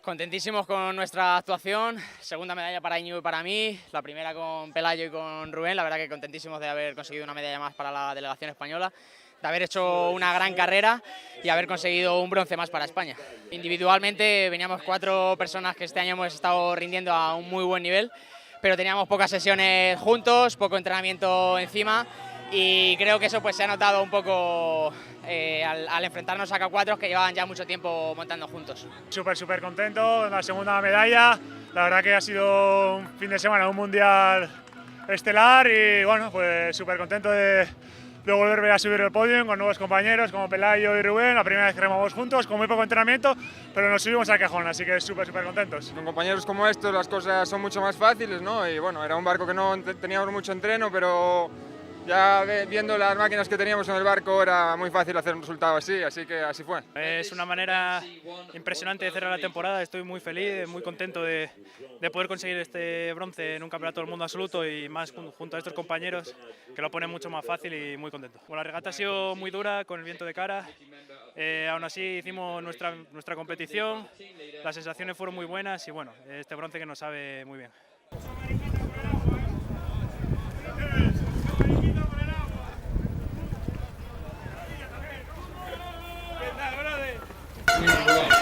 Contentísimos con nuestra actuación, segunda medalla para Íñigo y para mí, la primera con Pelayo y con Rubén, la verdad que contentísimos de haber conseguido una medalla más para la delegación española, de haber hecho una gran carrera y haber conseguido un bronce más para España. Individualmente veníamos 4 personas que este año hemos estado rindiendo a un muy buen nivel, pero teníamos pocas sesiones juntos, poco entrenamiento encima y creo que eso pues se ha notado un poco al enfrentarnos a K4 que llevaban ya mucho tiempo montando juntos. Súper contento, la segunda medalla, la verdad que ha sido un fin de semana, un mundial estelar y bueno, pues súper contento de volver a subir el podio con nuevos compañeros como Pelayo y Rubén, la primera vez que remamos juntos, con muy poco entrenamiento, pero nos subimos al cajón, así que súper contentos. Con compañeros como estos las cosas son mucho más fáciles, ¿no? Y bueno, era un barco que no teníamos mucho entreno, pero ya viendo las máquinas que teníamos en el barco era muy fácil hacer un resultado así que así fue. Es una manera impresionante de cerrar la temporada, estoy muy feliz, muy contento de poder conseguir este bronce en un campeonato del mundo absoluto y más junto a estos compañeros que lo ponen mucho más fácil y muy contento. Bueno, la regata ha sido muy dura con el viento de cara, aún así hicimos nuestra competición, las sensaciones fueron muy buenas y bueno, este bronce que nos sabe muy bien. Muy bueno.